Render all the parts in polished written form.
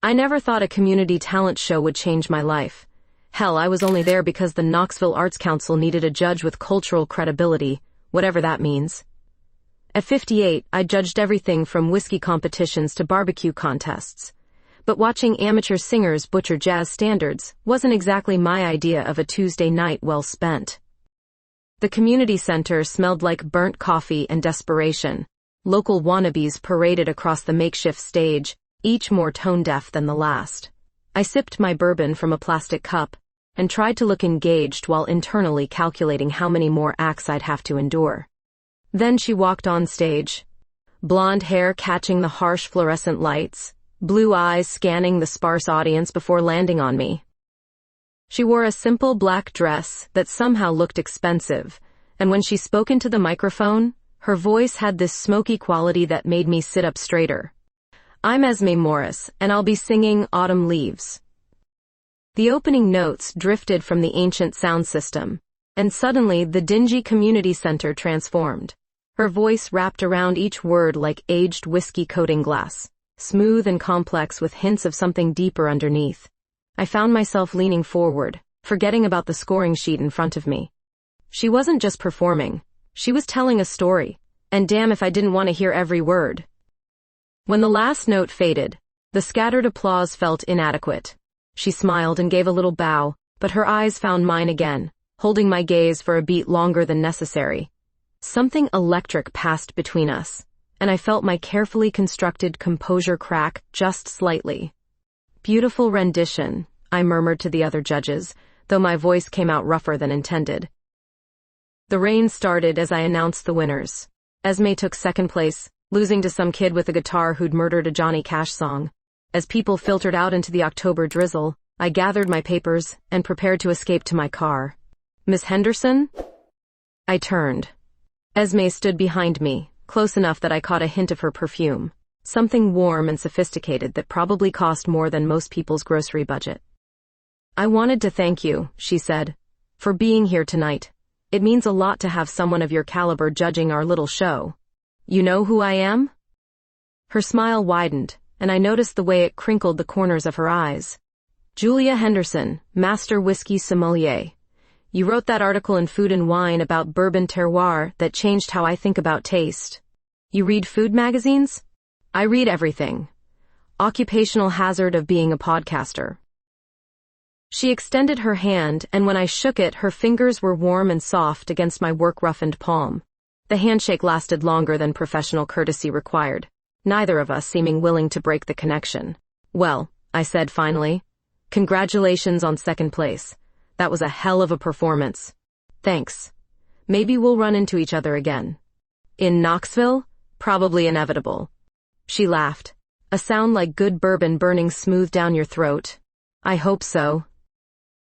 I never thought a community talent show would change my life. Hell, I was only there because the Knoxville Arts Council needed a judge with cultural credibility, whatever that means. At 58, I judged everything from whiskey competitions to barbecue contests. But watching amateur singers butcher jazz standards wasn't exactly my idea of a Tuesday night well spent. The community center smelled like burnt coffee and desperation. Local wannabes paraded across the makeshift stage, each more tone-deaf than the last. I sipped my bourbon from a plastic cup and tried to look engaged while internally calculating how many more acts I'd have to endure. Then she walked on stage, blonde hair catching the harsh fluorescent lights, blue eyes scanning the sparse audience before landing on me. She wore a simple black dress that somehow looked expensive, and when she spoke into the microphone, her voice had this smoky quality that made me sit up straighter. I'm Esme Morris, and I'll be singing Autumn Leaves. The opening notes drifted from the ancient sound system, and suddenly the dingy community center transformed. Her voice wrapped around each word like aged whiskey coating glass, smooth and complex with hints of something deeper underneath. I found myself leaning forward, forgetting about the scoring sheet in front of me. She wasn't just performing, she was telling a story, and damn if I didn't want to hear every word. When the last note faded, the scattered applause felt inadequate. She smiled and gave a little bow, but her eyes found mine again, holding my gaze for a beat longer than necessary. Something electric passed between us, and I felt my carefully constructed composure crack just slightly. Beautiful rendition, I murmured to the other judges, though my voice came out rougher than intended. The rain started as I announced the winners. Esme took second place, losing to some kid with a guitar who'd murdered a Johnny Cash song. As people filtered out into the October drizzle, I gathered my papers and prepared to escape to my car. Miss Henderson? I turned. Esme stood behind me, close enough that I caught a hint of her perfume. Something warm and sophisticated that probably cost more than most people's grocery budget. I wanted to thank you, she said, for being here tonight. It means a lot to have someone of your caliber judging our little show. You know who I am? Her smile widened, and I noticed the way it crinkled the corners of her eyes. Julia Henderson, Master Whiskey Sommelier. You wrote that article in Food and Wine about bourbon terroir that changed how I think about taste. You read food magazines? I read everything. Occupational hazard of being a podcaster. She extended her hand, and when I shook it, her fingers were warm and soft against my work-roughened palm. The handshake lasted longer than professional courtesy required, neither of us seeming willing to break the connection. Well, I said finally, congratulations on second place. That was a hell of a performance. Thanks. Maybe we'll run into each other again. In Knoxville? Probably inevitable. She laughed, a sound like good bourbon burning smooth down your throat. I hope so.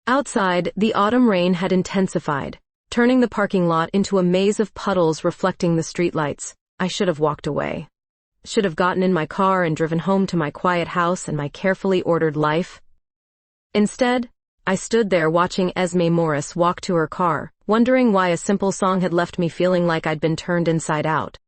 Outside, the autumn rain had intensified, turning the parking lot into a maze of puddles reflecting the streetlights. I should have walked away. Should have gotten in my car and driven home to my quiet house and my carefully ordered life. Instead, I stood there watching Esme Morris walk to her car, wondering why a simple song had left me feeling like I'd been turned inside out.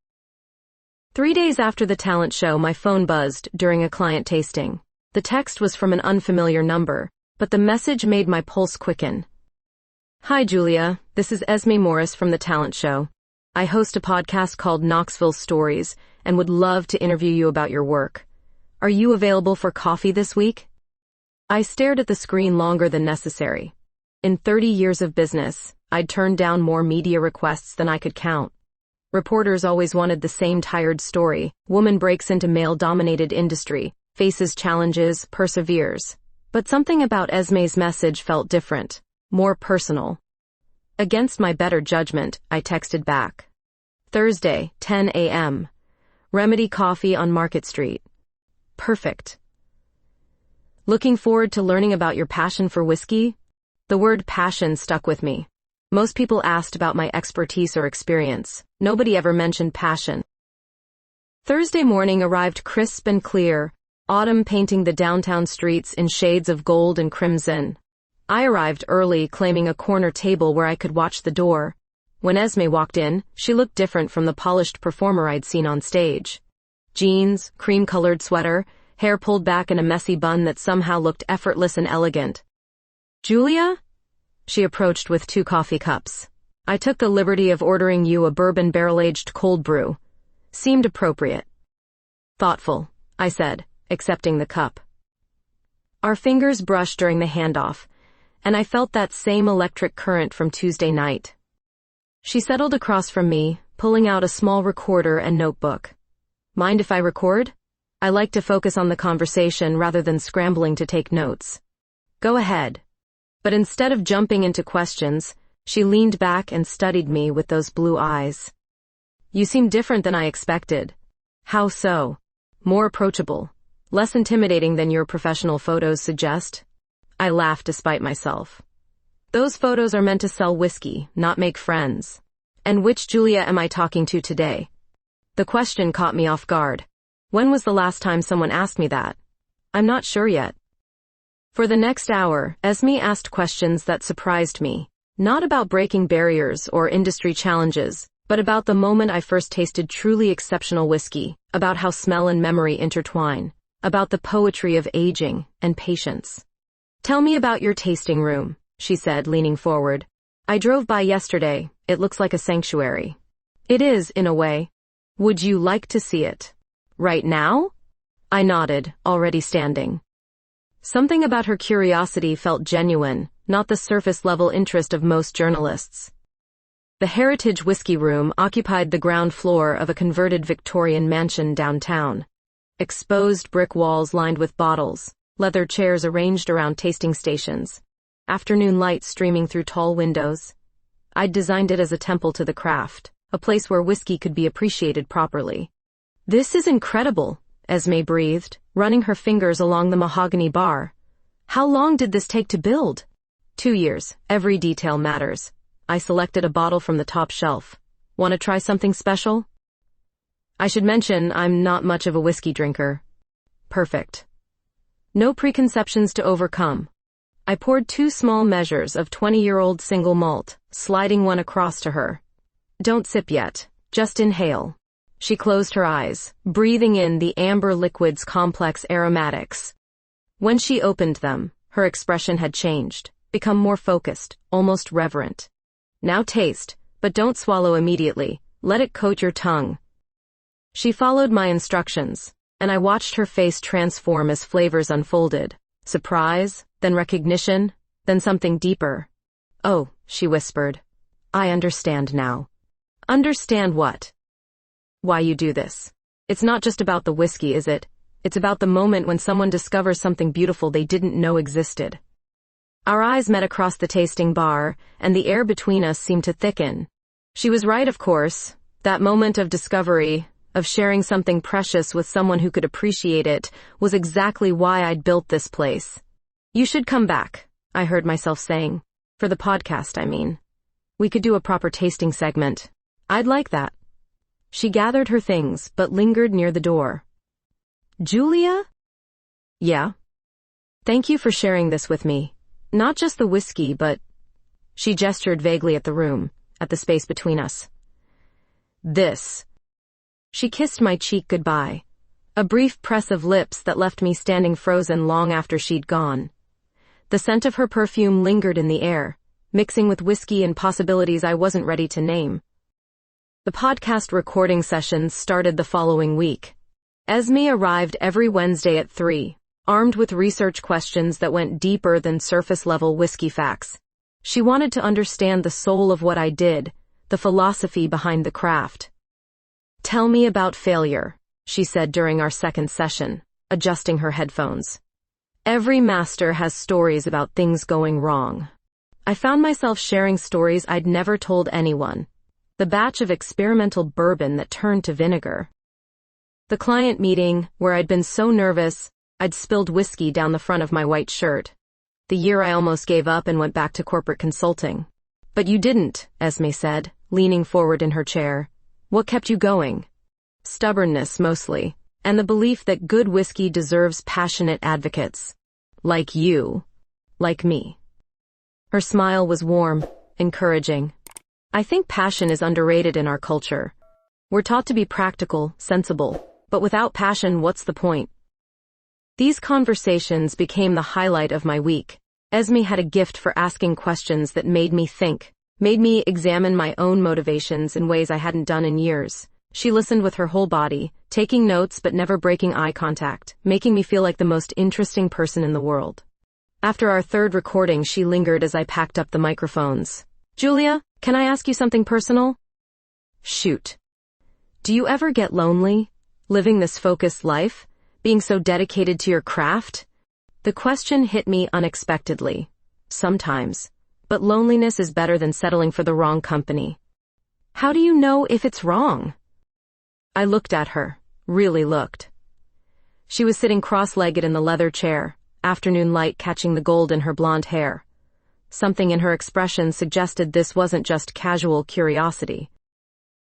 3 days after the talent show, my phone buzzed during a client tasting. The text was from an unfamiliar number, but the message made my pulse quicken. Hi Julia, this is Esme Morris from the talent show. I host a podcast called Knoxville Stories and would love to interview you about your work. Are you available for coffee this week? I stared at the screen longer than necessary. In 30 years of business, I'd turned down more media requests than I could count. Reporters always wanted the same tired story. Woman breaks into male-dominated industry, faces challenges, perseveres. But something about Esme's message felt different, more personal. Against my better judgment, I texted back. Thursday, 10 a.m. Remedy Coffee on Market Street. Perfect. Looking forward to learning about your passion for whiskey? The word passion stuck with me. Most people asked about my expertise or experience. Nobody ever mentioned passion. Thursday morning arrived crisp and clear, autumn painting the downtown streets in shades of gold and crimson. I arrived early, claiming a corner table where I could watch the door. When Esme walked in, she looked different from the polished performer I'd seen on stage. Jeans, cream-colored sweater, hair pulled back in a messy bun that somehow looked effortless and elegant. "Julia?" She approached with 2 coffee cups. "I took the liberty of ordering you a bourbon barrel-aged cold brew. Seemed appropriate." "Thoughtful," I said, accepting the cup. Our fingers brushed during the handoff, and I felt that same electric current from Tuesday night. She settled across from me, pulling out a small recorder and notebook. "Mind if I record? I like to focus on the conversation rather than scrambling to take notes." "Go ahead." But instead of jumping into questions, she leaned back and studied me with those blue eyes. "You seem different than I expected." "How so?" "More approachable. Less intimidating than your professional photos suggest." I laughed despite myself. "Those photos are meant to sell whiskey, not make friends." "And which Julia am I talking to today?" The question caught me off guard. When was the last time someone asked me that? I'm not sure yet. For the next hour, Esme asked questions that surprised me. Not about breaking barriers or industry challenges, but about the moment I first tasted truly exceptional whiskey, about how smell and memory intertwine, about the poetry of aging and patience. "Tell me about your tasting room," she said, leaning forward. "I drove by yesterday. It looks like a sanctuary." "It is, in a way. Would you like to see it?" "Right now?" I nodded, already standing. Something about her curiosity felt genuine, not the surface-level interest of most journalists. The Heritage Whiskey Room occupied the ground floor of a converted Victorian mansion downtown. Exposed brick walls lined with bottles, leather chairs arranged around tasting stations, afternoon light streaming through tall windows. I'd designed it as a temple to the craft, a place where whiskey could be appreciated properly. "This is incredible," Esme breathed, running her fingers along the mahogany bar. "How long did this take to build?" 2 years. Every detail matters. I selected a bottle from the top shelf. "Want to try something special?" I should mention I'm not much of a whiskey drinker. Perfect. No preconceptions to overcome. I poured 2 small measures of 20-year-old single malt, sliding one across to her. "Don't sip yet. Just inhale." She closed her eyes, breathing in the amber liquid's complex aromatics. When she opened them, her expression had changed, become more focused, almost reverent. "Now taste, but don't swallow immediately. Let it coat your tongue." She followed my instructions, and I watched her face transform as flavors unfolded. Surprise, then recognition, then something deeper. "Oh," she whispered. "I understand now." "Understand what?" "Why you do this. It's not just about the whiskey, is it? It's about the moment when someone discovers something beautiful they didn't know existed." Our eyes met across the tasting bar, and the air between us seemed to thicken. She was right, of course. That moment of discovery, of sharing something precious with someone who could appreciate it, was exactly why I'd built this place. "You should come back," I heard myself saying. "For the podcast, I mean. We could do a proper tasting segment. I'd like that." She gathered her things, but lingered near the door. "Julia?" "Yeah?" "Thank you for sharing this with me. Not just the whiskey, but..." She gestured vaguely at the room, at the space between us. "This." She kissed my cheek goodbye. A brief press of lips that left me standing frozen long after she'd gone. The scent of her perfume lingered in the air, mixing with whiskey and possibilities I wasn't ready to name. The podcast recording sessions started the following week. Esme arrived every Wednesday at 3, armed with research questions that went deeper than surface-level whiskey facts. She wanted to understand the soul of what I did, the philosophy behind the craft. "Tell me about failure," she said during our second session, adjusting her headphones. "Every master has stories about things going wrong." I found myself sharing stories I'd never told anyone. The batch of experimental bourbon that turned to vinegar. The client meeting, where I'd been so nervous, I'd spilled whiskey down the front of my white shirt. The year I almost gave up and went back to corporate consulting. "But you didn't," Esme said, leaning forward in her chair. "What kept you going?" "Stubbornness, mostly, and the belief that good whiskey deserves passionate advocates. Like you. Like me." Her smile was warm, encouraging. I think passion is underrated in our culture. We're taught to be practical, sensible, but without passion, what's the point? These conversations became the highlight of my week. Esme had a gift for asking questions that made me think, made me examine my own motivations in ways I hadn't done in years. She listened with her whole body, taking notes but never breaking eye contact, making me feel like the most interesting person in the world. After our third recording, she lingered as I packed up the microphones. Julia, can I ask you something personal? Shoot. Do you ever get lonely, living this focused life, being so dedicated to your craft? The question hit me unexpectedly. Sometimes. But loneliness is better than settling for the wrong company. How do you know if it's wrong? I looked at her, really looked. She was sitting cross-legged in the leather chair, afternoon light catching the gold in her blonde hair. Something in her expression suggested this wasn't just casual curiosity.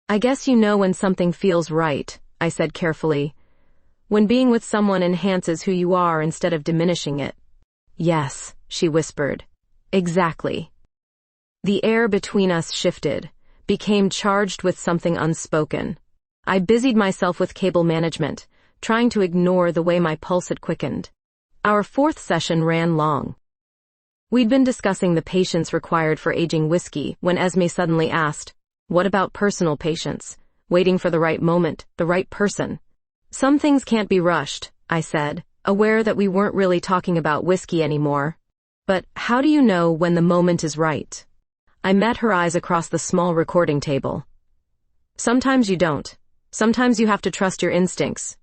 I guess you know when something feels right, I said carefully. When being with someone enhances who you are instead of diminishing it. Yes, she whispered. Exactly. The air between us shifted, became charged with something unspoken. I busied myself with cable management, trying to ignore the way my pulse had quickened. Our fourth session ran long. We'd been discussing the patience required for aging whiskey when Esme suddenly asked, "What about personal patience? Waiting for the right moment, the right person?" "Some things can't be rushed," I said, aware that we weren't really talking about whiskey anymore. "But how do you know when the moment is right?" I met her eyes across the small recording table. "Sometimes you don't. Sometimes you have to trust your instincts."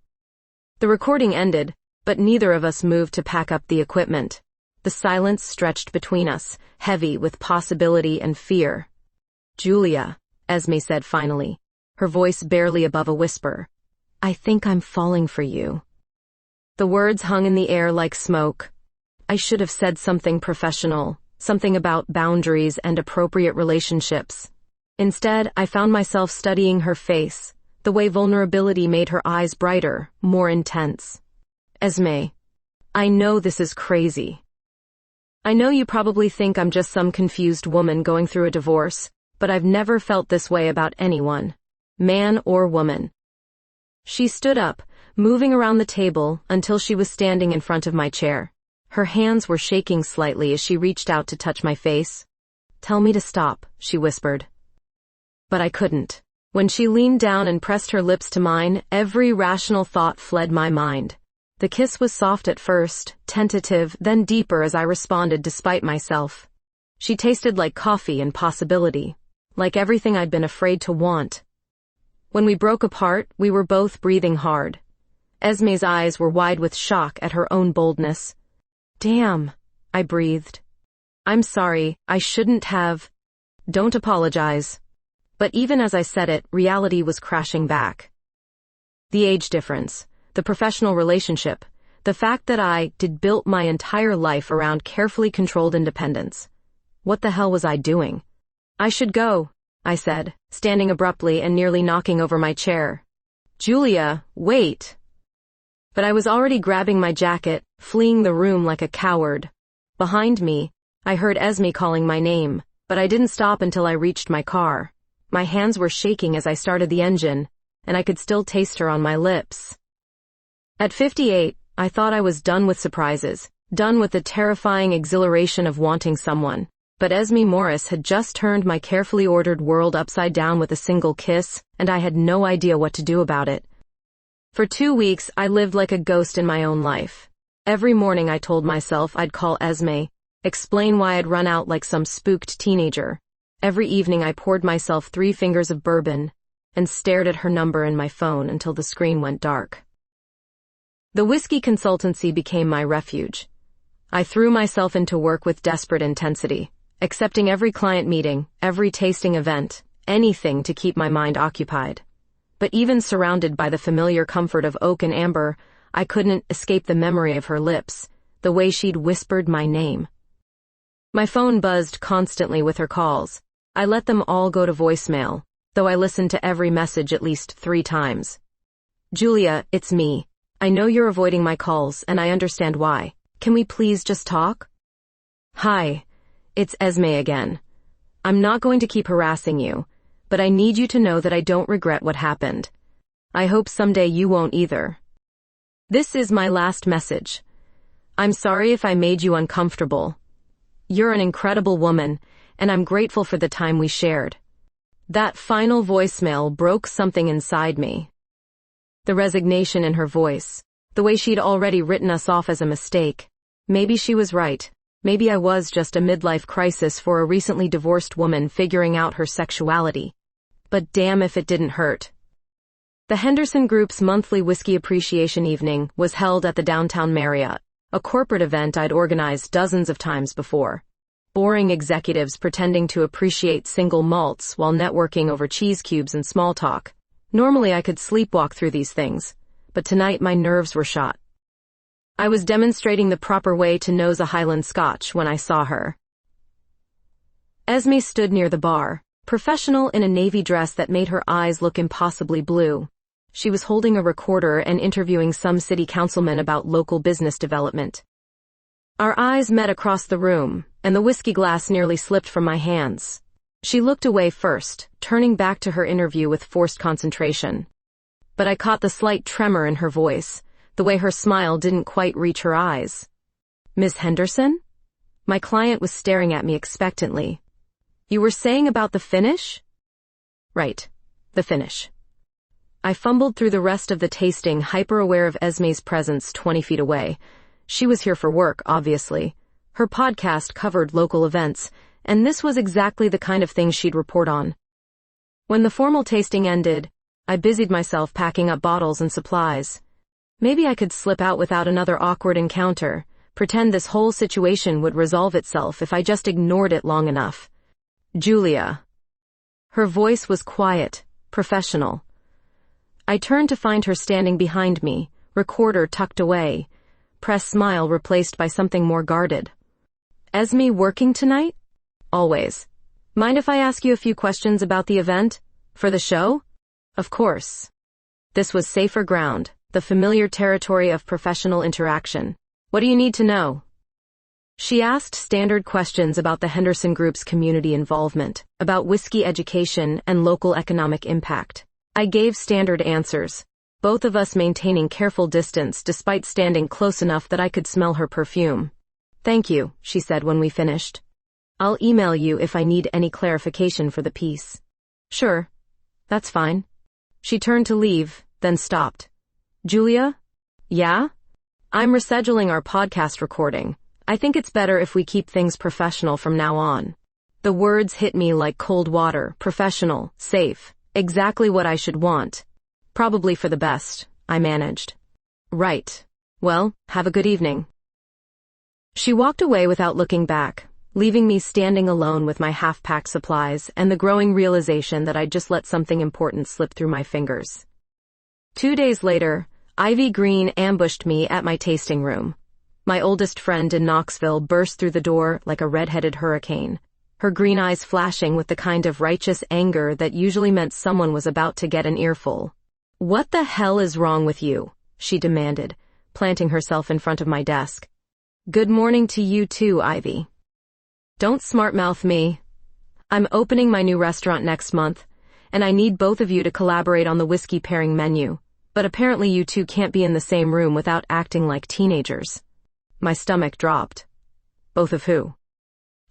The recording ended, but neither of us moved to pack up the equipment. The silence stretched between us, heavy with possibility and fear. "Julia," Esme said finally, her voice barely above a whisper, "I think I'm falling for you." The words hung in the air like smoke. I should have said something professional, something about boundaries and appropriate relationships. Instead, I found myself studying her face, the way vulnerability made her eyes brighter, more intense. "Esme, I know this is crazy. I know you probably think I'm just some confused woman going through a divorce, but I've never felt this way about anyone, man or woman." She stood up, moving around the table until she was standing in front of my chair. Her hands were shaking slightly as she reached out to touch my face. "Tell me to stop," she whispered. But I couldn't. When she leaned down and pressed her lips to mine, every rational thought fled my mind. The kiss was soft at first, tentative, then deeper as I responded despite myself. She tasted like coffee and possibility, like everything I'd been afraid to want. When we broke apart, we were both breathing hard. Esme's eyes were wide with shock at her own boldness. "Damn," I breathed. "I'm sorry, I shouldn't have." "Don't apologize." But even as I said it, reality was crashing back. The age difference, the professional relationship, the fact that I built my entire life around carefully controlled independence. What the hell was I doing? "I should go," I said, standing abruptly and nearly knocking over my chair. "Julia, wait." But I was already grabbing my jacket, fleeing the room like a coward. Behind me, I heard Esme calling my name, but I didn't stop until I reached my car. My hands were shaking as I started the engine, and I could still taste her on my lips. At 58, I thought I was done with surprises, done with the terrifying exhilaration of wanting someone. But Esme Morris had just turned my carefully ordered world upside down with a single kiss, and I had no idea what to do about it. For 2 weeks, I lived like a ghost in my own life. Every morning I told myself I'd call Esme, explain why I'd run out like some spooked teenager. Every evening I poured myself 3 fingers of bourbon and stared at her number in my phone until the screen went dark. The whiskey consultancy became my refuge. I threw myself into work with desperate intensity, accepting every client meeting, every tasting event, anything to keep my mind occupied. But even surrounded by the familiar comfort of oak and amber, I couldn't escape the memory of her lips, the way she'd whispered my name. My phone buzzed constantly with her calls. I let them all go to voicemail, though I listened to every message at least 3 times. "Julia, it's me. I know you're avoiding my calls, and I understand why. Can we please just talk?" "Hi. It's Esme again. I'm not going to keep harassing you, but I need you to know that I don't regret what happened. I hope someday you won't either." This is my last message. I'm sorry if I made you uncomfortable. You're an incredible woman, and I'm grateful for the time we shared. That final voicemail broke something inside me. The resignation in her voice, the way she'd already written us off as a mistake. Maybe she was right. Maybe I was just a midlife crisis for a recently divorced woman figuring out her sexuality. But damn if it didn't hurt. The Henderson Group's monthly whiskey appreciation evening was held at the downtown Marriott, a corporate event I'd organized dozens of times before. Boring executives pretending to appreciate single malts while networking over cheese cubes and small talk. Normally I could sleepwalk through these things, but tonight my nerves were shot. I was demonstrating the proper way to nose a Highland Scotch when I saw her. Esme stood near the bar, professional in a navy dress that made her eyes look impossibly blue. She was holding a recorder and interviewing some city councilman about local business development. Our eyes met across the room, and the whiskey glass nearly slipped from my hands. She looked away first, turning back to her interview with forced concentration. But I caught the slight tremor in her voice, the way her smile didn't quite reach her eyes. Miss Henderson? My client was staring at me expectantly. You were saying about the finish? Right, the finish. I fumbled through the rest of the tasting, hyper-aware of Esme's presence 20 feet away. She was here for work, obviously. Her podcast covered local events, and this was exactly the kind of thing she'd report on. When the formal tasting ended, I busied myself packing up bottles and supplies. Maybe I could slip out without another awkward encounter, pretend this whole situation would resolve itself if I just ignored it long enough. Julia. Her voice was quiet, professional. I turned to find her standing behind me, recorder tucked away, press smile replaced by something more guarded. Esme working tonight? Always. Mind if I ask you a few questions about the event? For the show? Of course. This was safer ground, the familiar territory of professional interaction. What do you need to know? She asked standard questions about the Henderson Group's community involvement, about whiskey education and local economic impact. I gave standard answers, both of us maintaining careful distance despite standing close enough that I could smell her perfume. Thank you, she said when we finished. I'll email you if I need any clarification for the piece. Sure. That's fine. She turned to leave, then stopped. Julia? Yeah? I'm rescheduling our podcast recording. I think it's better if we keep things professional from now on. The words hit me like cold water, professional, safe. Exactly what I should want. Probably for the best, I managed. Right. Well, have a good evening. She walked away without looking back, leaving me standing alone with my half-packed supplies and the growing realization that I'd just let something important slip through my fingers. 2 days later, Ivy Green ambushed me at my tasting room. My oldest friend in Knoxville burst through the door like a red-headed hurricane, her green eyes flashing with the kind of righteous anger that usually meant someone was about to get an earful. What the hell is wrong with you? She demanded, planting herself in front of my desk. Good morning to you too, Ivy. Don't smart-mouth me. I'm opening my new restaurant next month, and I need both of you to collaborate on the whiskey pairing menu, but apparently you two can't be in the same room without acting like teenagers. My stomach dropped. Both of who?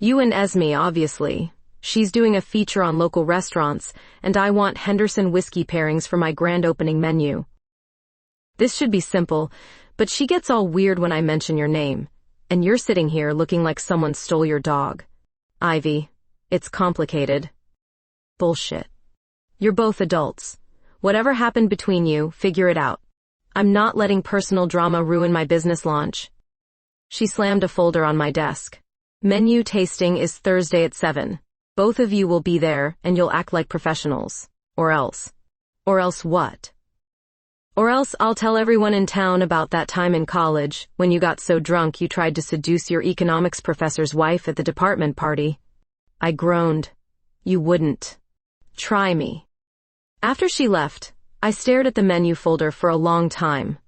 You and Esme, obviously. She's doing a feature on local restaurants, and I want Henderson whiskey pairings for my grand opening menu. This should be simple, but she gets all weird when I mention your name, and you're sitting here looking like someone stole your dog. Ivy, it's complicated. Bullshit. You're both adults. Whatever happened between you, figure it out. I'm not letting personal drama ruin my business launch. She slammed a folder on my desk. Menu tasting is Thursday at 7. Both of you will be there, and you'll act like professionals. Or else. Or else what? Or else I'll tell everyone in town about that time in college, when you got so drunk you tried to seduce your economics professor's wife at the department party. I groaned. You wouldn't. Try me. After she left, I stared at the menu folder for a long time.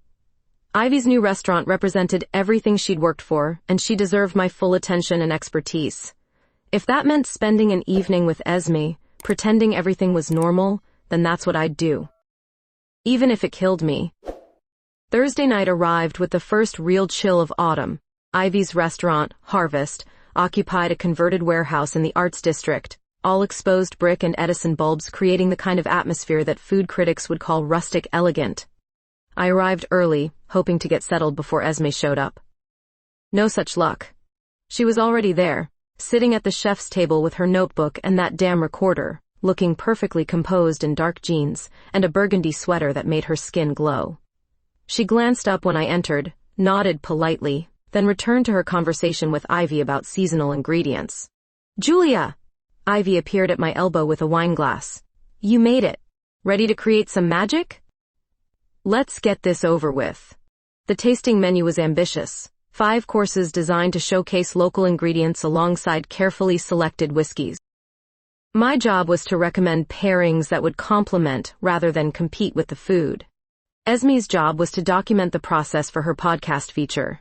Ivy's new restaurant represented everything she'd worked for, and she deserved my full attention and expertise. If that meant spending an evening with Esme, pretending everything was normal, then that's what I'd do. Even if it killed me. Thursday night arrived with the first real chill of autumn. Ivy's restaurant, Harvest, occupied a converted warehouse in the Arts District, all exposed brick and Edison bulbs creating the kind of atmosphere that food critics would call rustic elegant. I arrived early, hoping to get settled before Esme showed up. No such luck. She was already there, sitting at the chef's table with her notebook and that damn recorder, looking perfectly composed in dark jeans and a burgundy sweater that made her skin glow. She glanced up when I entered, nodded politely, then returned to her conversation with Ivy about seasonal ingredients. "Julia!" Ivy appeared at my elbow with a wine glass. "You made it. Ready to create some magic?" Let's get this over with. The tasting menu was ambitious. 5 courses designed to showcase local ingredients alongside carefully selected whiskeys. My job was to recommend pairings that would complement rather than compete with the food. Esme's job was to document the process for her podcast feature.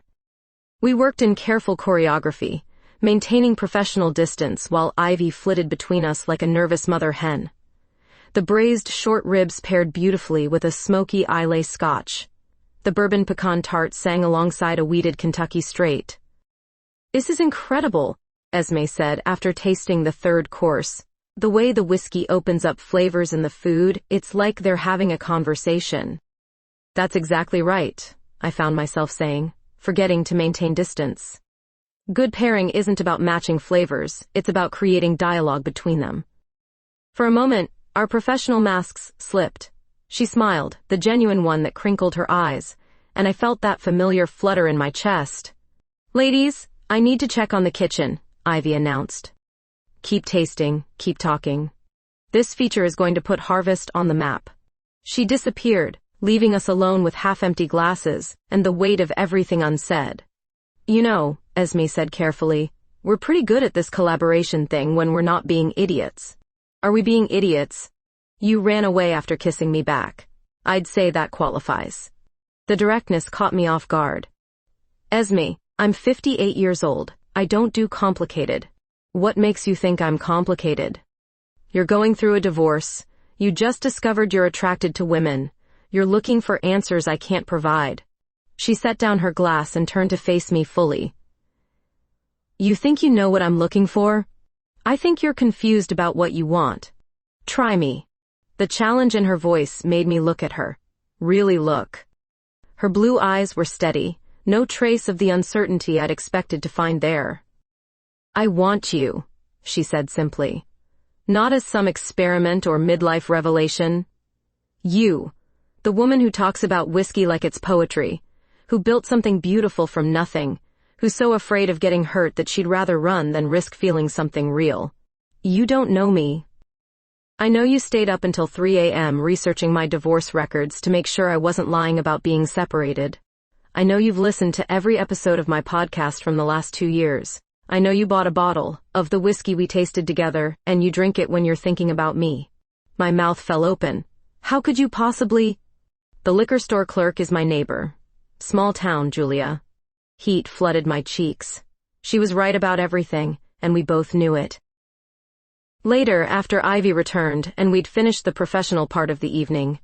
We worked in careful choreography, maintaining professional distance while Ivy flitted between us like a nervous mother hen. The braised short ribs paired beautifully with a smoky Islay scotch. The bourbon pecan tart sang alongside a wheated Kentucky straight. "This is incredible," Esme said after tasting the 3rd course. "The way the whiskey opens up flavors in the food, it's like they're having a conversation." "That's exactly right," I found myself saying, forgetting to maintain distance. Good pairing isn't about matching flavors, it's about creating dialogue between them. For a moment, our professional masks slipped. She smiled, the genuine one that crinkled her eyes, and I felt that familiar flutter in my chest. "Ladies, I need to check on the kitchen," Ivy announced. "Keep tasting, keep talking. This feature is going to put Harvest on the map." She disappeared, leaving us alone with half-empty glasses and the weight of everything unsaid. "You know," Esme said carefully, "we're pretty good at this collaboration thing when we're not being idiots." "Are we being idiots?" "You ran away after kissing me back. I'd say that qualifies." The directness caught me off guard. "Esme, I'm 58 years old. I don't do complicated." "What makes you think I'm complicated?" "You're going through a divorce. You just discovered you're attracted to women. You're looking for answers I can't provide." She set down her glass and turned to face me fully. "You think you know what I'm looking for? I think you're confused about what you want. Try me." The challenge in her voice made me look at her. Really look. Her blue eyes were steady, no trace of the uncertainty I'd expected to find there. "I want you," she said simply. "Not as some experiment or midlife revelation. You, the woman who talks about whiskey like it's poetry, who built something beautiful from nothing, who's so afraid of getting hurt that she'd rather run than risk feeling something real. You don't know me. I know you stayed up until 3 a.m. researching my divorce records to make sure I wasn't lying about being separated. I know you've listened to every episode of my podcast from the last 2 years. I know you bought a bottle of the whiskey we tasted together, and you drink it when you're thinking about me." My mouth fell open. "How could you possibly—" "The liquor store clerk is my neighbor. Small town, Julia." Heat flooded my cheeks. She was right about everything, and we both knew it. Later, after Ivy returned and we'd finished the professional part of the evening,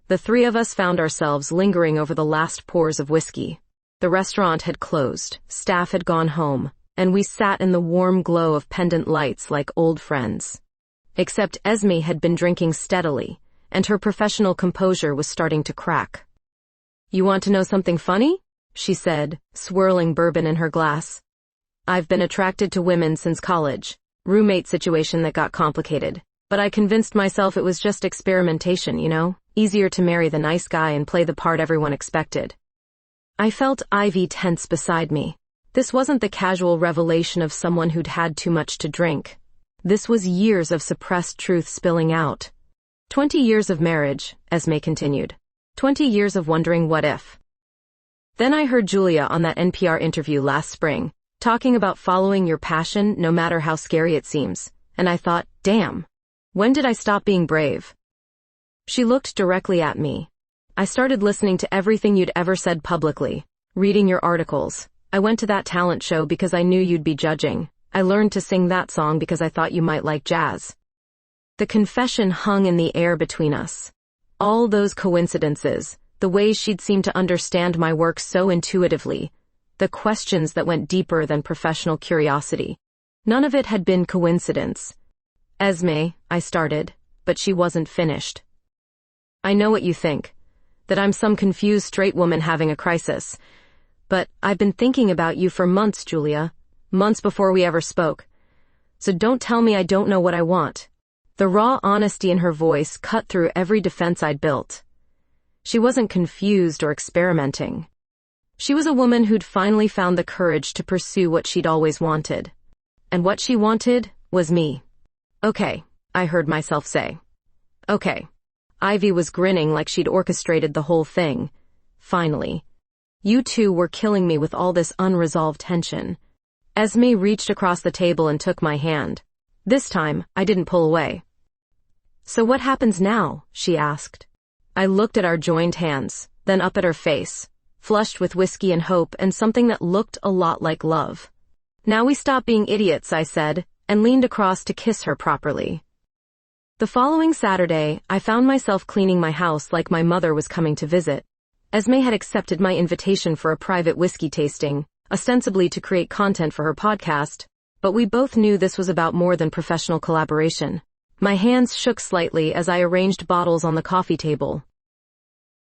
the 3 of us found ourselves lingering over the last pours of whiskey. The restaurant had closed, staff had gone home, and we sat in the warm glow of pendant lights like old friends. Except Esme had been drinking steadily, and her professional composure was starting to crack. "You want to know something funny?" she said, swirling bourbon in her glass. "I've been attracted to women since college. Roommate situation that got complicated. But I convinced myself it was just experimentation, you know? Easier to marry the nice guy and play the part everyone expected." I felt Ivy tense beside me. This wasn't the casual revelation of someone who'd had too much to drink. This was years of suppressed truth spilling out. 20 years of marriage, Esme continued. 20 years of wondering what if. Then I heard Julia on that NPR interview last spring, talking about following your passion no matter how scary it seems, and I thought, damn, when did I stop being brave? She looked directly at me. "I started listening to everything you'd ever said publicly, reading your articles. I went to that talent show because I knew you'd be judging. I learned to sing that song because I thought you might like jazz." The confession hung in the air between us. All those coincidences, the ways she'd seemed to understand my work so intuitively, the questions that went deeper than professional curiosity. None of it had been coincidence. "Esme," I started, but she wasn't finished. "I know what you think, that I'm some confused straight woman having a crisis. But I've been thinking about you for months, Julia. Months before we ever spoke. So don't tell me I don't know what I want." The raw honesty in her voice cut through every defense I'd built. She wasn't confused or experimenting. She was a woman who'd finally found the courage to pursue what she'd always wanted. And what she wanted was me. "Okay," I heard myself say. "Okay." Ivy was grinning like she'd orchestrated the whole thing. "Finally. You two were killing me with all this unresolved tension." Esme reached across the table and took my hand. This time, I didn't pull away. "So what happens now?" she asked. I looked at our joined hands, then up at her face, flushed with whiskey and hope and something that looked a lot like love. "Now we stop being idiots," I said, and leaned across to kiss her properly. The following Saturday, I found myself cleaning my house like my mother was coming to visit. Esme had accepted my invitation for a private whiskey tasting, ostensibly to create content for her podcast, but we both knew this was about more than professional collaboration. My hands shook slightly as I arranged bottles on the coffee table.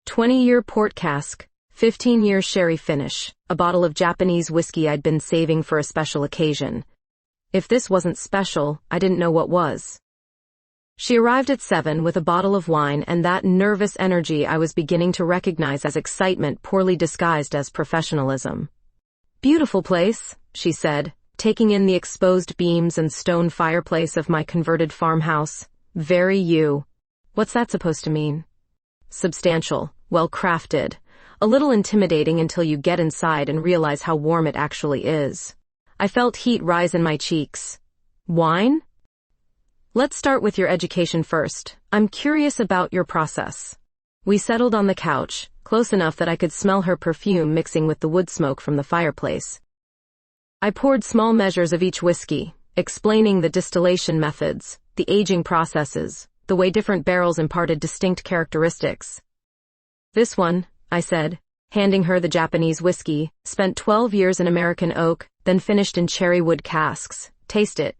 20-year port cask, 15-year sherry finish, a bottle of Japanese whiskey I'd been saving for a special occasion. If this wasn't special, I didn't know what was. She arrived at 7 with a bottle of wine and that nervous energy I was beginning to recognize as excitement poorly disguised as professionalism. "Beautiful place," she said, taking in the exposed beams and stone fireplace of my converted farmhouse. "Very you." What's that supposed to mean? Substantial, well-crafted, a little intimidating until you get inside and realize how warm it actually is. I felt heat rise in my cheeks. "Wine?" "Let's start with your education first. I'm curious about your process." We settled on the couch, close enough that I could smell her perfume mixing with the wood smoke from the fireplace. I poured small measures of each whiskey, explaining the distillation methods, the aging processes, the way different barrels imparted distinct characteristics. "This one," I said, handing her the Japanese whiskey, "spent 12 years in American oak, then finished in cherry wood casks. Taste it."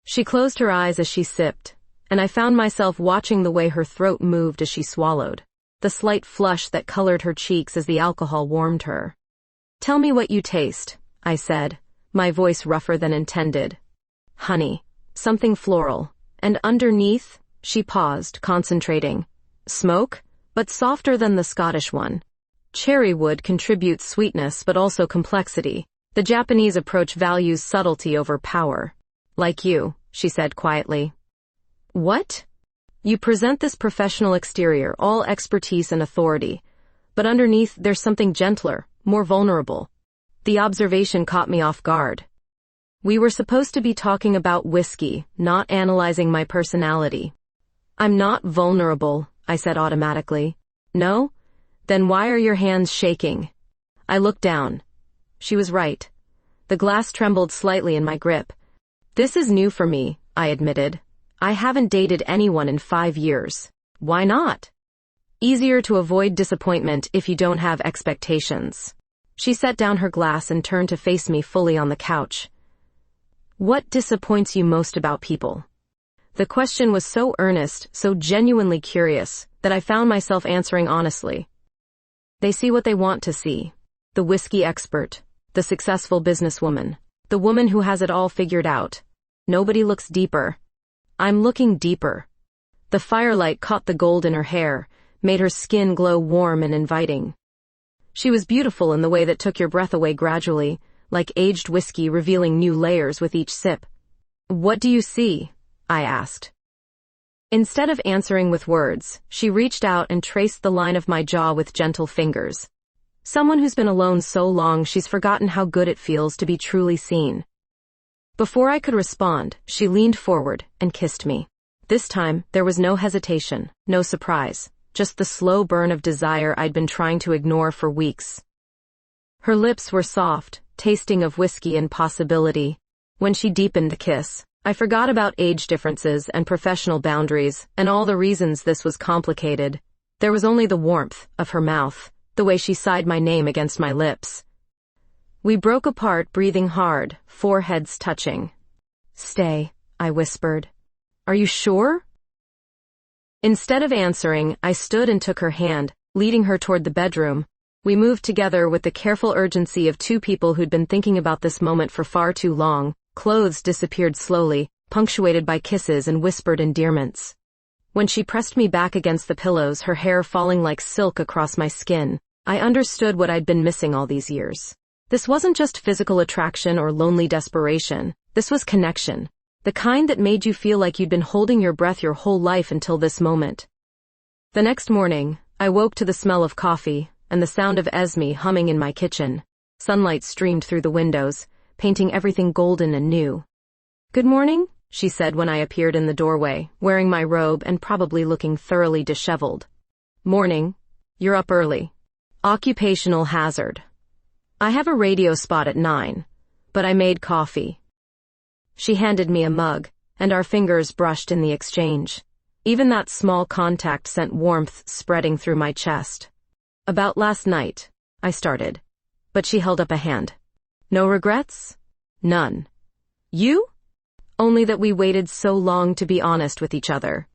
She closed her eyes as she sipped, and I found myself watching the way her throat moved as she swallowed, the slight flush that colored her cheeks as the alcohol warmed her. "Tell me what you taste," I said, my voice rougher than intended. "Honey, something floral, and underneath," she paused, concentrating. "Smoke, but softer than the Scottish one. Cherry wood contributes sweetness but also complexity. The Japanese approach values subtlety over power. Like you," she said quietly. "What? You present this professional exterior, all expertise and authority, but underneath there's something gentler, more vulnerable." The observation caught me off guard. We were supposed to be talking about whiskey, not analyzing my personality. "I'm not vulnerable," I said automatically. "No? Then why are your hands shaking?" I looked down. She was right. The glass trembled slightly in my grip. "This is new for me," I admitted. "I haven't dated anyone in 5 years. Why not?" "Easier to avoid disappointment if you don't have expectations." She set down her glass and turned to face me fully on the couch. "What disappoints you most about people?" The question was so earnest, so genuinely curious, that I found myself answering honestly. They see what they want to see. The whiskey expert, the successful businesswoman, the woman who has it all figured out. Nobody looks deeper. I'm looking deeper. The firelight caught the gold in her hair, made her skin glow warm and inviting. She was beautiful in the way that took your breath away gradually, like aged whiskey revealing new layers with each sip. "What do you see?" I asked. Instead of answering with words, she reached out and traced the line of my jaw with gentle fingers. Someone who's been alone so long she's forgotten how good it feels to be truly seen. Before I could respond, she leaned forward and kissed me. This time, there was no hesitation, no surprise, just the slow burn of desire I'd been trying to ignore for weeks. Her lips were soft, tasting of whiskey and possibility. When she deepened the kiss, I forgot about age differences and professional boundaries and all the reasons this was complicated. There was only the warmth of her mouth, the way she sighed my name against my lips. We broke apart, breathing hard, foreheads touching. "Stay," I whispered. "Are you sure?" Instead of answering, I stood and took her hand, leading her toward the bedroom. We moved together with the careful urgency of two people who'd been thinking about this moment for far too long. Clothes disappeared slowly, punctuated by kisses and whispered endearments. When she pressed me back against the pillows, her hair falling like silk across my skin, I understood what I'd been missing all these years. This wasn't just physical attraction or lonely desperation. This was connection. The kind that made you feel like you'd been holding your breath your whole life until this moment. The next morning, I woke to the smell of coffee and the sound of Esme humming in my kitchen. Sunlight streamed through the windows, painting everything golden and new. "Good morning," she said when I appeared in the doorway, wearing my robe and probably looking thoroughly disheveled. "Morning. You're up early." Occupational hazard. "I have a radio spot at 9, but I made coffee." She handed me a mug, and our fingers brushed in the exchange. Even that small contact sent warmth spreading through my chest. "About last night," I started, but she held up a hand. "No regrets?" "None." "You?" "Only that we waited so long to be honest with each other."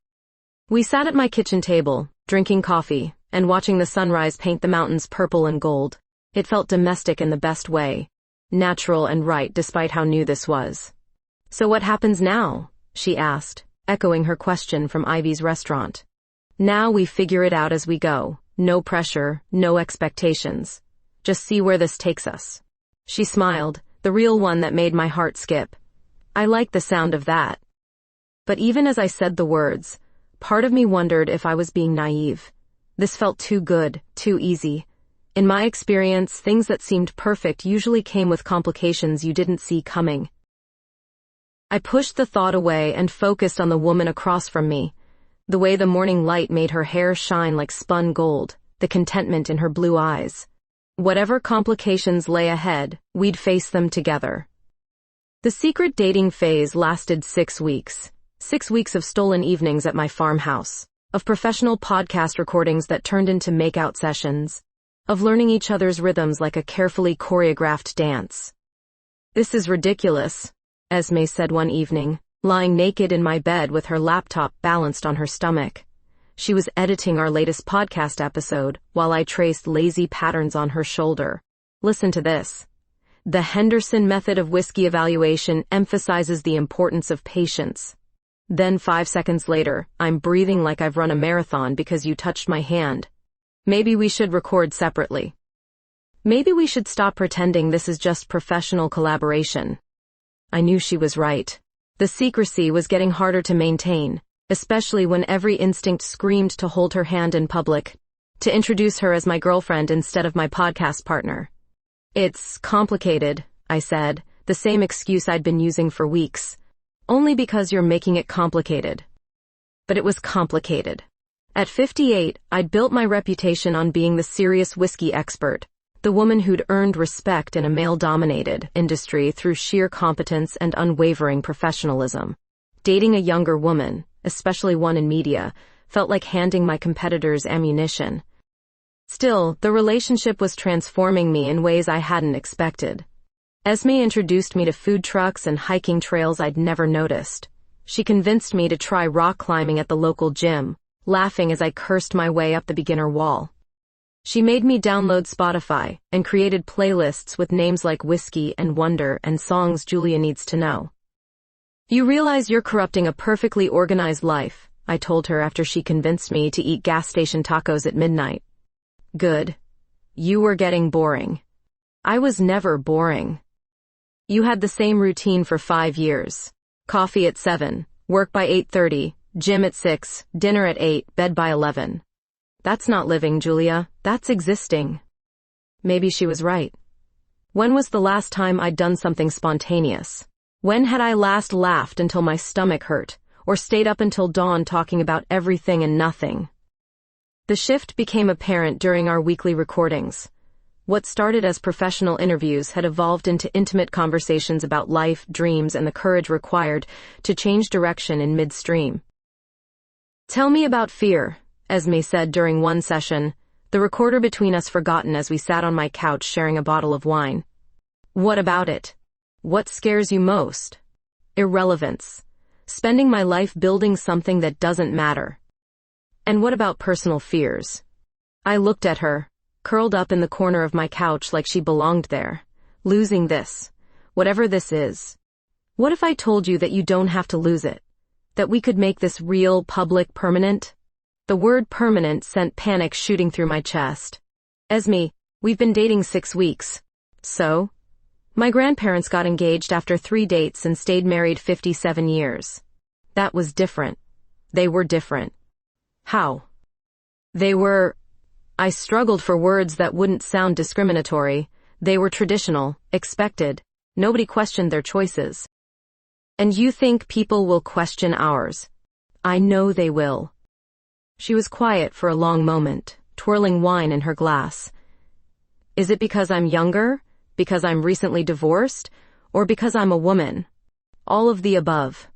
We sat at my kitchen table, drinking coffee, and watching the sunrise paint the mountains purple and gold. It felt domestic in the best way, natural and right despite how new this was. "So what happens now?" she asked, echoing her question from Ivy's restaurant. "Now we figure it out as we go. No pressure, no expectations. Just see where this takes us." She smiled, the real one that made my heart skip. I liked the sound of that. But even as I said the words, part of me wondered if I was being naive. This felt too good, too easy. In my experience, things that seemed perfect usually came with complications you didn't see coming. I pushed the thought away and focused on the woman across from me. The way the morning light made her hair shine like spun gold, the contentment in her blue eyes. Whatever complications lay ahead, we'd face them together. The secret dating phase lasted 6 weeks. 6 weeks of stolen evenings at my farmhouse, of professional podcast recordings that turned into make-out sessions, of learning each other's rhythms like a carefully choreographed dance. "This is ridiculous," Esme said one evening, lying naked in my bed with her laptop balanced on her stomach. She was editing our latest podcast episode while I traced lazy patterns on her shoulder. "Listen to this. The Henderson method of whiskey evaluation emphasizes the importance of patience." Then 5 seconds later, "I'm breathing like I've run a marathon because you touched my hand. Maybe we should record separately. Maybe we should stop pretending this is just professional collaboration." I knew she was right. The secrecy was getting harder to maintain, especially when every instinct screamed to hold her hand in public, to introduce her as my girlfriend instead of my podcast partner. "It's complicated," I said, the same excuse I'd been using for weeks. "Only because you're making it complicated." But it was complicated. At 58, I'd built my reputation on being the serious whiskey expert, the woman who'd earned respect in a male-dominated industry through sheer competence and unwavering professionalism. Dating a younger woman, especially one in media, felt like handing my competitors ammunition. Still, the relationship was transforming me in ways I hadn't expected. Esme introduced me to food trucks and hiking trails I'd never noticed. She convinced me to try rock climbing at the local gym, laughing as I cursed my way up the beginner wall. She made me download Spotify and created playlists with names like Whiskey and Wonder and songs Julia Needs to Know. "You realize you're corrupting a perfectly organized life," I told her after she convinced me to eat gas station tacos at midnight. "Good. You were getting boring." "I was never boring." "You had the same routine for 5 years. Coffee at 7, work by 8:30, gym at 6, dinner at 8, bed by 11. That's not living, Julia. That's existing." Maybe she was right. When was the last time I'd done something spontaneous? When had I last laughed until my stomach hurt, or stayed up until dawn talking about everything and nothing? The shift became apparent during our weekly recordings. What started as professional interviews had evolved into intimate conversations about life, dreams, and the courage required to change direction in midstream. "Tell me about fear," Esme said during one session, the recorder between us forgotten as we sat on my couch sharing a bottle of wine. What about it? What scares you most? Irrelevance. Spending my life building something that doesn't matter. And what about personal fears? I looked at her, curled up in the corner of my couch like she belonged there. Losing this. Whatever this is. What if I told you that you don't have to lose it? That we could make this real, public, permanent? The word permanent sent panic shooting through my chest. Esme, we've been dating 6 weeks. So? My grandparents got engaged after 3 dates and stayed married 57 years. That was different. They were different. How? I struggled for words that wouldn't sound discriminatory. They were traditional, expected. Nobody questioned their choices. And you think people will question ours? I know they will. She was quiet for a long moment, twirling wine in her glass. Is it because I'm younger? Because I'm recently divorced? Or because I'm a woman? All of the above.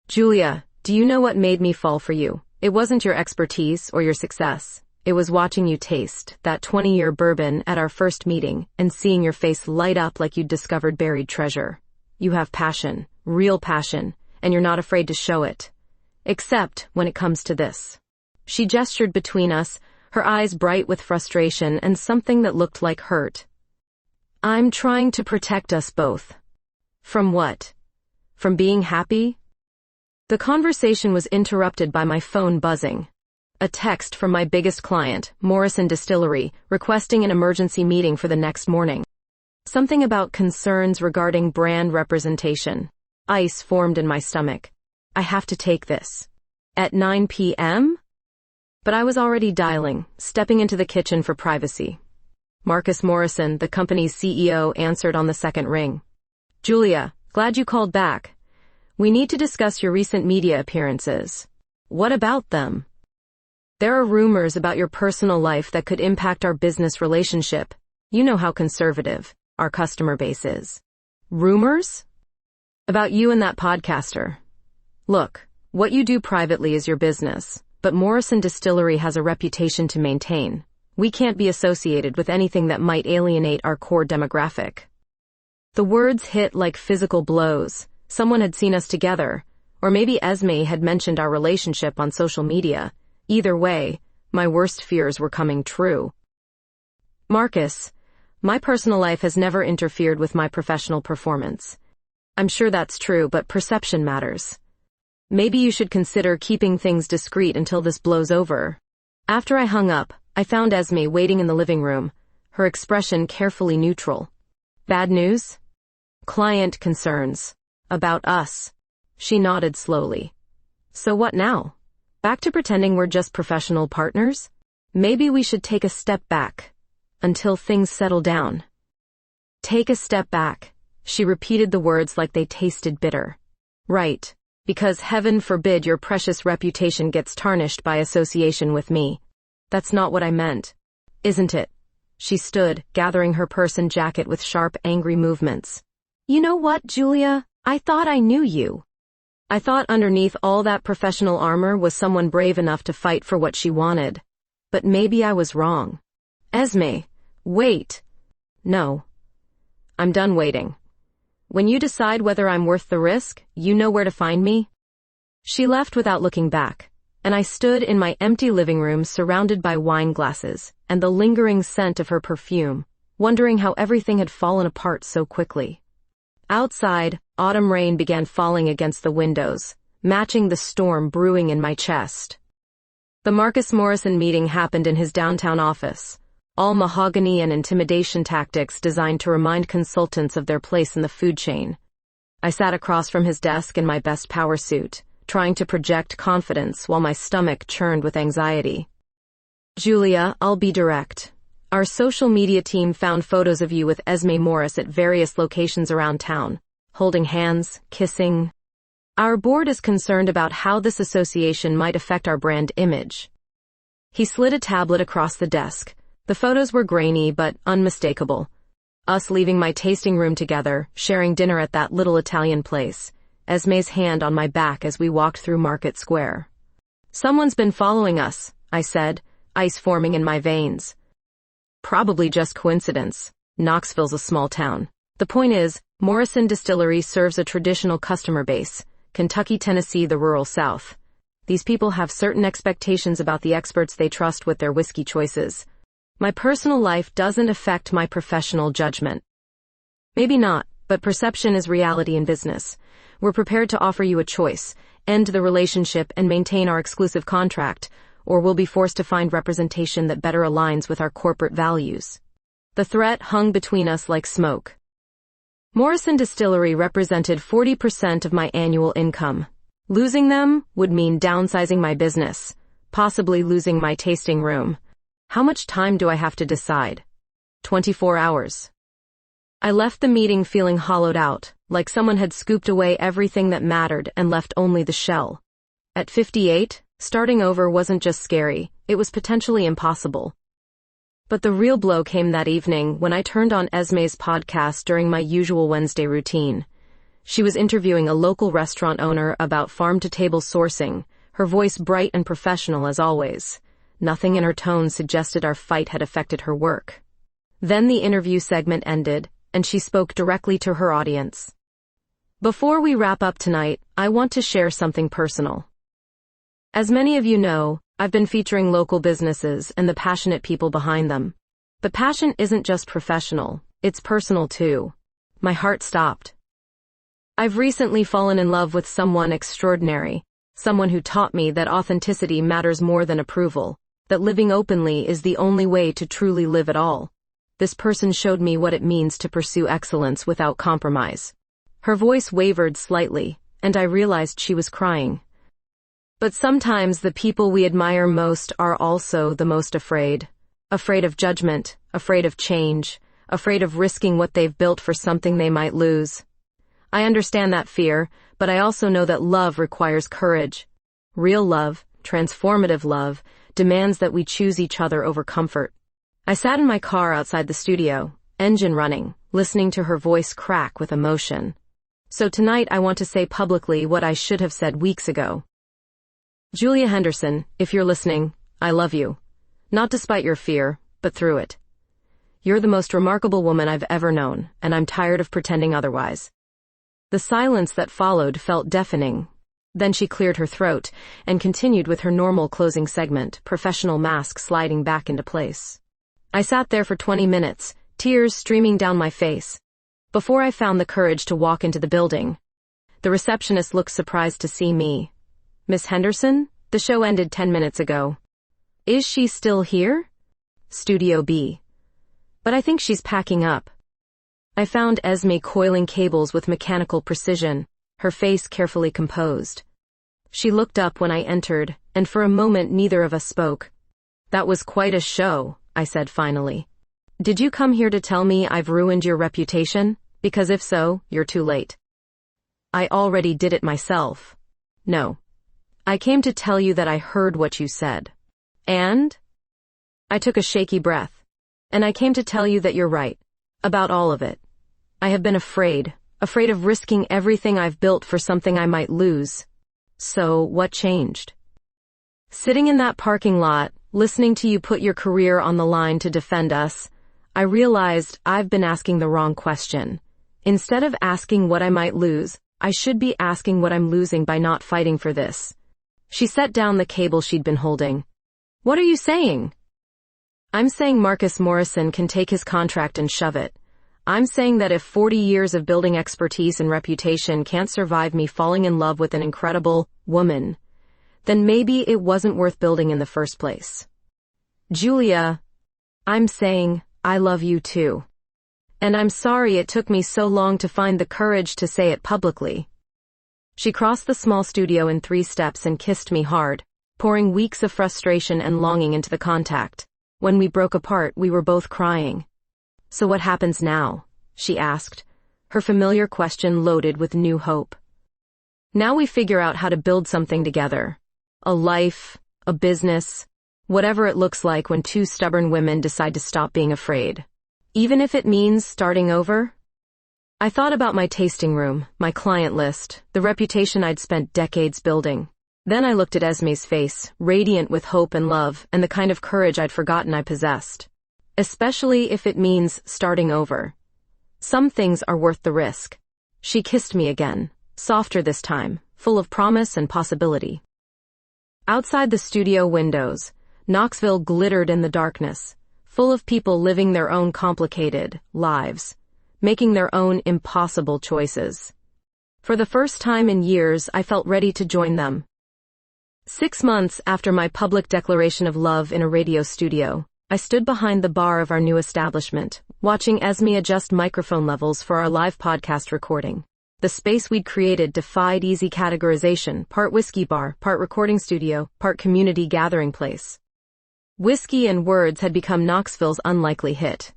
Julia, do you know what made me fall for you? It wasn't your expertise or your success. It was watching you taste that 20-year bourbon at our first meeting and seeing your face light up like you'd discovered buried treasure. You have passion, real passion, and you're not afraid to show it. Except when it comes to this. She gestured between us, her eyes bright with frustration and something that looked like hurt. I'm trying to protect us both. From what? From being happy? The conversation was interrupted by my phone buzzing. A text from my biggest client, Morrison Distillery, requesting an emergency meeting for the next morning. Something about concerns regarding brand representation. Ice formed in my stomach. I have to take this. At 9 p.m.? But I was already dialing, stepping into the kitchen for privacy. Marcus Morrison, the company's CEO, answered on the second ring. Julia, glad you called back. We need to discuss your recent media appearances. What about them? There are rumors about your personal life that could impact our business relationship. You know how conservative our customer base is. Rumors? About you and that podcaster. Look, what you do privately is your business, but Morrison Distillery has a reputation to maintain. We can't be associated with anything that might alienate our core demographic. The words hit like physical blows. Someone had seen us together, or maybe Esme had mentioned our relationship on social media. Either way, my worst fears were coming true. Marcus, my personal life has never interfered with my professional performance. I'm sure that's true, but perception matters. Maybe you should consider keeping things discreet until this blows over. After I hung up, I found Esme waiting in the living room, her expression carefully neutral. Bad news? Client concerns. About us. She nodded slowly. So what now? Back to pretending we're just professional partners? Maybe we should take a step back. Until things settle down. Take a step back. She repeated the words like they tasted bitter. Right. Because heaven forbid your precious reputation gets tarnished by association with me. That's not what I meant. Isn't it? She stood, gathering her purse and jacket with sharp, angry movements. You know what, Julia? I thought I knew you. I thought underneath all that professional armor was someone brave enough to fight for what she wanted. But maybe I was wrong. Esme, wait. No. I'm done waiting. When you decide whether I'm worth the risk, you know where to find me. She left without looking back, and I stood in my empty living room surrounded by wine glasses and the lingering scent of her perfume, wondering how everything had fallen apart so quickly. Outside, autumn rain began falling against the windows, matching the storm brewing in my chest. The Marcus Morrison meeting happened in his downtown office, all mahogany and intimidation tactics designed to remind consultants of their place in the food chain. I sat across from his desk in my best power suit, trying to project confidence while my stomach churned with anxiety. Julia, I'll be direct. Our social media team found photos of you with Esme Morris at various locations around town, holding hands, kissing. Our board is concerned about how this association might affect our brand image. He slid a tablet across the desk. The photos were grainy but unmistakable. Us leaving my tasting room together, sharing dinner at that little Italian place, Esme's hand on my back as we walked through Market Square. Someone's been following us, I said, ice forming in my veins. Probably just coincidence. Knoxville's a small town. The point is, Morrison Distillery serves a traditional customer base, Kentucky, Tennessee, the rural South. These people have certain expectations about the experts they trust with their whiskey choices. My personal life doesn't affect my professional judgment. Maybe not, but perception is reality in business. We're prepared to offer you a choice, end the relationship and maintain our exclusive contract, or we'll be forced to find representation that better aligns with our corporate values. The threat hung between us like smoke. Morrison Distillery represented 40% of my annual income. Losing them would mean downsizing my business, possibly losing my tasting room. How much time do I have to decide? 24 hours. I left the meeting feeling hollowed out, like someone had scooped away everything that mattered and left only the shell. At 58, starting over wasn't just scary, it was potentially impossible. But the real blow came that evening when I turned on Esme's podcast during my usual Wednesday routine. She was interviewing a local restaurant owner about farm-to-table sourcing, her voice bright and professional as always. Nothing in her tone suggested our fight had affected her work. Then the interview segment ended, and she spoke directly to her audience. Before we wrap up tonight, I want to share something personal. As many of you know, I've been featuring local businesses and the passionate people behind them. But passion isn't just professional, it's personal too. My heart stopped. I've recently fallen in love with someone extraordinary, someone who taught me that authenticity matters more than approval, that living openly is the only way to truly live at all. This person showed me what it means to pursue excellence without compromise. Her voice wavered slightly, and I realized she was crying. But sometimes the people we admire most are also the most afraid. Afraid of judgment, afraid of change, afraid of risking what they've built for something they might lose. I understand that fear, but I also know that love requires courage. Real love, transformative love, demands that we choose each other over comfort. I sat in my car outside the studio, engine running, listening to her voice crack with emotion. So tonight I want to say publicly what I should have said weeks ago. Julia Henderson, if you're listening, I love you. Not despite your fear, but through it. You're the most remarkable woman I've ever known, and I'm tired of pretending otherwise. The silence that followed felt deafening. Then she cleared her throat and continued with her normal closing segment, professional mask sliding back into place. I sat there for 20 minutes, tears streaming down my face, before I found the courage to walk into the building. The receptionist looked surprised to see me. Miss Henderson, the show ended 10 minutes ago. Is she still here? Studio B. But I think she's packing up. I found Esme coiling cables with mechanical precision, her face carefully composed. She looked up when I entered, and for a moment neither of us spoke. That was quite a show, I said finally. Did you come here to tell me I've ruined your reputation? Because if so, you're too late. I already did it myself. No. I came to tell you that I heard what you said. And? I took a shaky breath. And I came to tell you that you're right. About all of it. I have been afraid of risking everything I've built for something I might lose. So, what changed? Sitting in that parking lot, listening to you put your career on the line to defend us, I realized I've been asking the wrong question. Instead of asking what I might lose, I should be asking what I'm losing by not fighting for this. She set down the cable she'd been holding. What are you saying? I'm saying Marcus Morrison can take his contract and shove it. I'm saying that if 40 years of building expertise and reputation can't survive me falling in love with an incredible woman, then maybe it wasn't worth building in the first place. Julia, I'm saying I love you too. And I'm sorry it took me so long to find the courage to say it publicly. She crossed the small studio in 3 steps and kissed me hard, pouring weeks of frustration and longing into the contact. When we broke apart, we were both crying. So what happens now? She asked, her familiar question loaded with new hope. Now we figure out how to build something together. A life, a business, whatever it looks like when 2 stubborn women decide to stop being afraid. Even if it means starting over? I thought about my tasting room, my client list, the reputation I'd spent decades building. Then I looked at Esme's face, radiant with hope and love, and the kind of courage I'd forgotten I possessed. Especially if it means starting over. Some things are worth the risk. She kissed me again, softer this time, full of promise and possibility. Outside the studio windows, Knoxville glittered in the darkness, full of people living their own complicated lives, making their own impossible choices. For the first time in years, I felt ready to join them. 6 months after my public declaration of love in a radio studio, I stood behind the bar of our new establishment, watching Esme adjust microphone levels for our live podcast recording. The space we'd created defied easy categorization, part whiskey bar, part recording studio, part community gathering place. Whiskey and Words had become Knoxville's unlikely hit.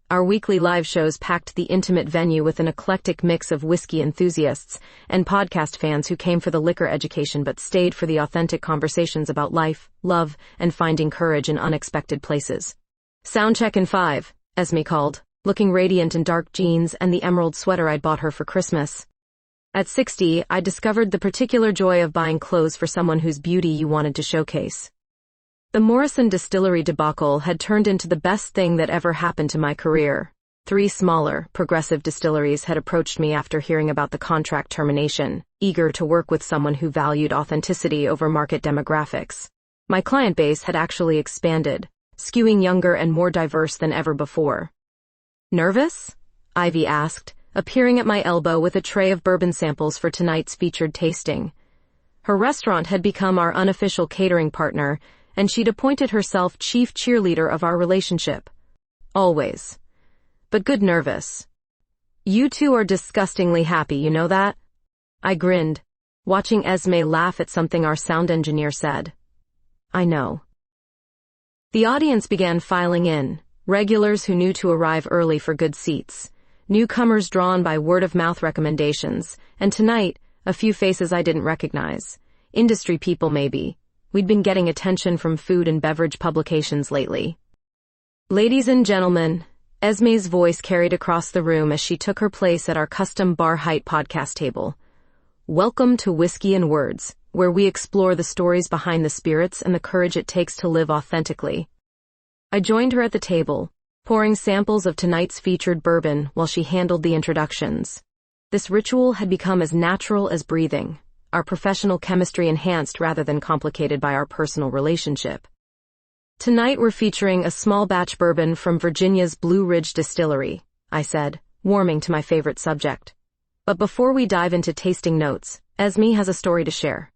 Our weekly live shows packed the intimate venue with an eclectic mix of whiskey enthusiasts and podcast fans who came for the liquor education but stayed for the authentic conversations about life, love, and finding courage in unexpected places. "Sound check in 5, Esme called, looking radiant in dark jeans and the emerald sweater I'd bought her for Christmas. At 60, I discovered the particular joy of buying clothes for someone whose beauty you wanted to showcase. The Morrison Distillery debacle had turned into the best thing that ever happened to my career. 3 smaller, progressive distilleries had approached me after hearing about the contract termination, eager to work with someone who valued authenticity over market demographics. My client base had actually expanded, skewing younger and more diverse than ever before. "Nervous?" Ivy asked, appearing at my elbow with a tray of bourbon samples for tonight's featured tasting. Her restaurant had become our unofficial catering partner, and she'd appointed herself chief cheerleader of our relationship. Always. But good nervous. "You two are disgustingly happy, you know that?" I grinned, watching Esme laugh at something our sound engineer said. "I know." The audience began filing in, regulars who knew to arrive early for good seats, newcomers drawn by word-of-mouth recommendations, and tonight, a few faces I didn't recognize. Industry people maybe. We'd been getting attention from food and beverage publications lately. "Ladies and gentlemen," Esme's voice carried across the room as she took her place at our custom bar height podcast table. "Welcome to Whiskey and Words, where we explore the stories behind the spirits and the courage it takes to live authentically." I joined her at the table, pouring samples of tonight's featured bourbon while she handled the introductions. This ritual had become as natural as breathing, our professional chemistry enhanced rather than complicated by our personal relationship. "Tonight we're featuring a small batch bourbon from Virginia's Blue Ridge Distillery," I said, warming to my favorite subject. "But before we dive into tasting notes, Esme has a story to share."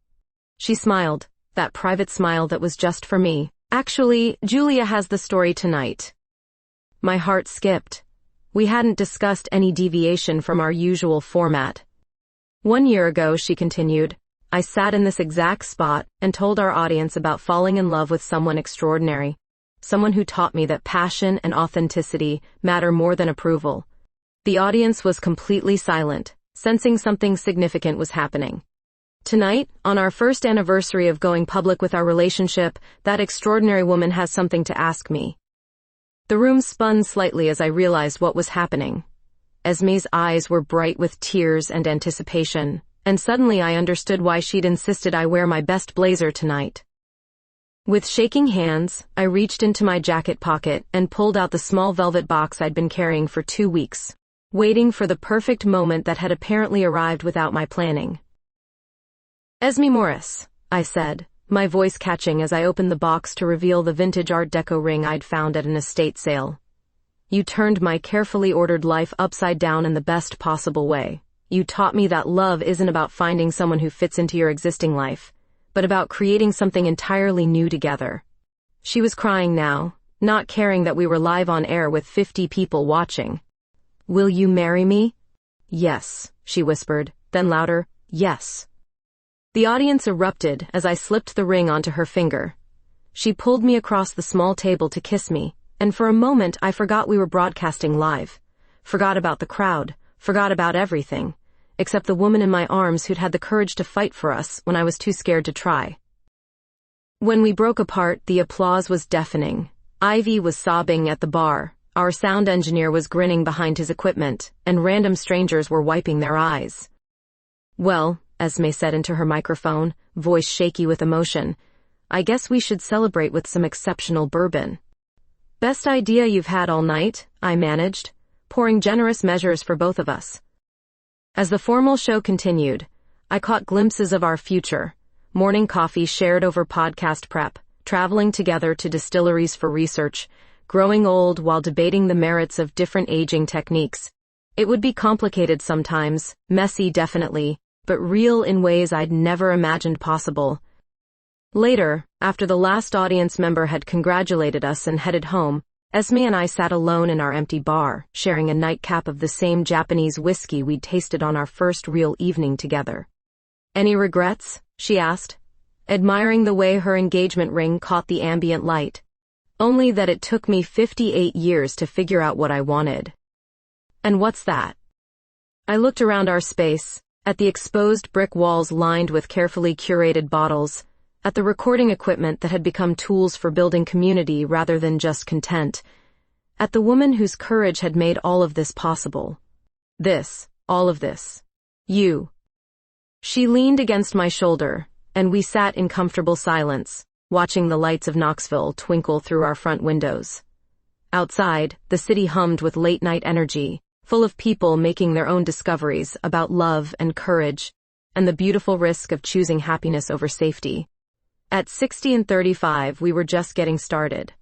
She smiled, that private smile that was just for me. "Actually, Julia has the story tonight." My heart skipped. We hadn't discussed any deviation from our usual format. "1 year ago," she continued, "I sat in this exact spot and told our audience about falling in love with someone extraordinary, someone who taught me that passion and authenticity matter more than approval." The audience was completely silent, sensing something significant was happening. Tonight, on our first anniversary of going public with our relationship, that extraordinary woman has something to ask me. The room spun slightly as I realized what was happening. Esme's eyes were bright with tears and anticipation, and suddenly I understood why she'd insisted I wear my best blazer tonight. With shaking hands, I reached into my jacket pocket and pulled out the small velvet box I'd been carrying for 2 weeks, waiting for the perfect moment that had apparently arrived without my planning. "Esme Morris," I said, my voice catching as I opened the box to reveal the vintage Art Deco ring I'd found at an estate sale. "You turned my carefully ordered life upside down in the best possible way. You taught me that love isn't about finding someone who fits into your existing life, but about creating something entirely new together." She was crying now, not caring that we were live on air with 50 people watching. "Will you marry me?" "Yes," she whispered, then louder, "Yes." The audience erupted as I slipped the ring onto her finger. She pulled me across the small table to kiss me, and for a moment I forgot we were broadcasting live. Forgot about the crowd, forgot about everything, except the woman in my arms who'd had the courage to fight for us when I was too scared to try. When we broke apart, the applause was deafening. Ivy was sobbing at the bar, our sound engineer was grinning behind his equipment, and random strangers were wiping their eyes. Well, Esme said into her microphone, voice shaky with emotion. I guess we should celebrate with some exceptional bourbon. Best idea you've had all night, I managed, pouring generous measures for both of us. As the formal show continued, I caught glimpses of our future. Morning coffee shared over podcast prep, traveling together to distilleries for research, growing old while debating the merits of different aging techniques. It would be complicated sometimes, messy definitely, but real in ways I'd never imagined possible. Later, after the last audience member had congratulated us and headed home, Esme and I sat alone in our empty bar, sharing a nightcap of the same Japanese whiskey we'd tasted on our first real evening together. Any regrets? She asked, admiring the way her engagement ring caught the ambient light. Only that it took me 58 years to figure out what I wanted. And what's that? I looked around our space, at the exposed brick walls lined with carefully curated bottles, at the recording equipment that had become tools for building community rather than just content, at the woman whose courage had made all of this possible. All of this. You. She leaned against my shoulder, and we sat in comfortable silence, watching the lights of Knoxville twinkle through our front windows. Outside, the city hummed with late-night energy, full of people making their own discoveries about love and courage, and the beautiful risk of choosing happiness over safety. At 60 and 35, we were just getting started.